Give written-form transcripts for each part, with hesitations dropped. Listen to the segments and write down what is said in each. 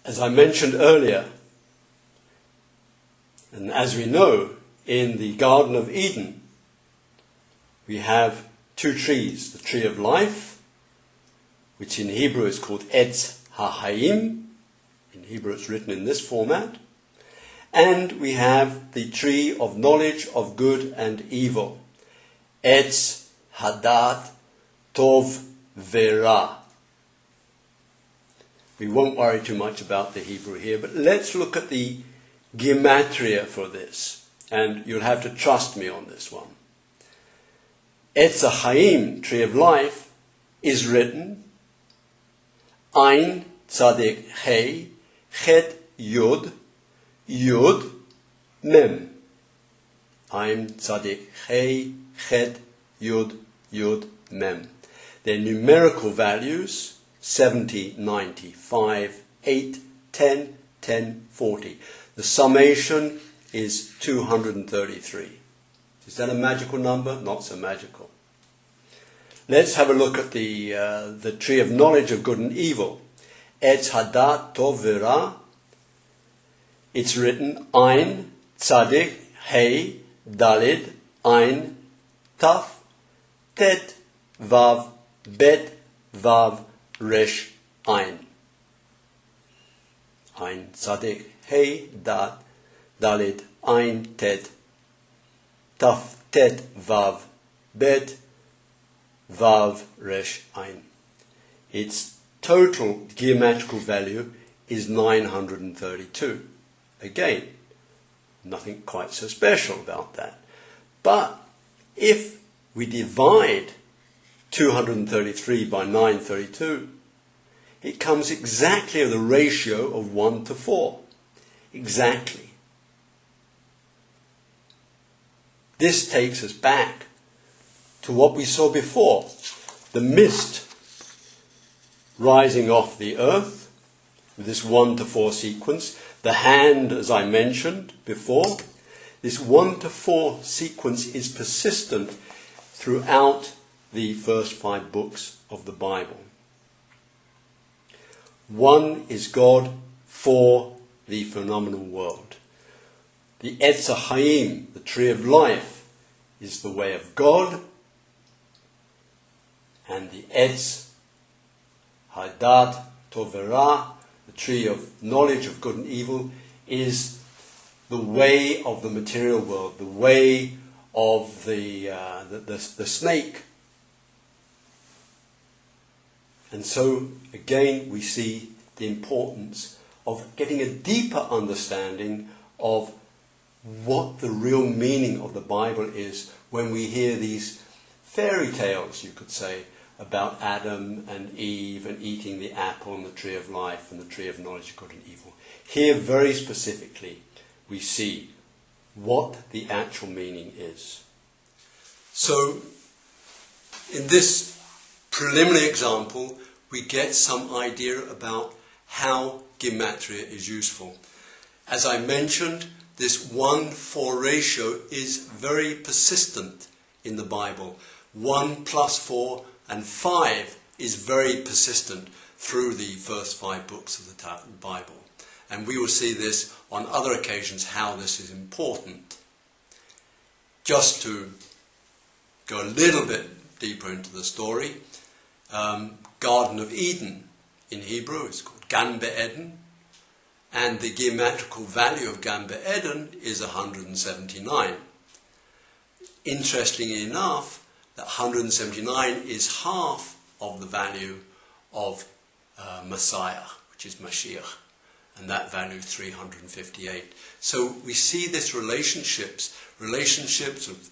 As I mentioned earlier, and as we know, in the Garden of Eden, we have two trees. The tree of life, which in Hebrew is called Etz HaHaim. In Hebrew it's written in this format. And we have the tree of knowledge of good and evil. Etz Hadat Tov Vera. We won't worry too much about the Hebrew here, but let's look at the Gematria for this. And you'll have to trust me on this one. Etz HaChaim, tree of life, is written Ein Tzadik Hei Chet Yud Yud Mem. Ein Tzadik Hei Chet Yud Yud Mem. Their numerical values 70, 90, 5, 8, 10, 10, 40. The summation is 233. Is that a magical number? Not so magical. Let's have a look at the tree of knowledge of good and evil. Etz Hadat Tov Vera. It's written Ein Tzadik Hei Dalid Ein Taf Tet Vav Bet Vav Resh Ein. Ein Tzadik Hei Dalid Ein Tet Taf Tet Vav Bet Vav Resh Ein. Its total geometrical value is 932. Again, nothing quite so special about that. But if we divide 233 by 932, it comes exactly of the ratio of 1 to 4. Exactly. This takes us back to what we saw before. The mist rising off the earth with this 1 to 4 sequence. The hand, as I mentioned before, this 1 to 4 sequence is persistent throughout the first 5 books of the Bible. 1 is God, 4 the phenomenal world. The Etz HaChaim, the tree of life, is the way of God, and the Etz Hadat Tovera, the tree of knowledge of good and evil, is the way of the material world, the way of the snake. And so, again, we see the importance of getting a deeper understanding of what the real meaning of the Bible is when we hear these fairy tales, you could say, about Adam and Eve and eating the apple and the tree of life and the tree of knowledge of good and evil. Here, very specifically, we see what the actual meaning is. So, in this preliminary example, we get some idea about how Gematria is useful. As I mentioned, this 1-4 ratio is very persistent in the Bible. 1 plus 4 and 5 is very persistent through the first 5 books of the Bible. And we will see this on other occasions, how this is important. Just to go a little bit deeper into the story, Garden of Eden in Hebrew is called Gan Be'eden, and the geometrical value of Gan Be'eden is 179. Interestingly enough, that 179 is half of the value of Messiah, which is Mashiach, and that value 358. So we see this relationships of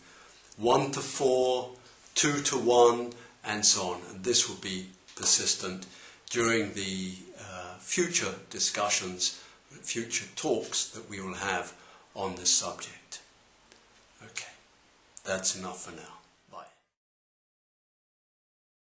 1 to 4, 2 to 1, and so on. And this will be persistent during the future discussions, future talks that we will have on this subject. Okay, that's enough for now.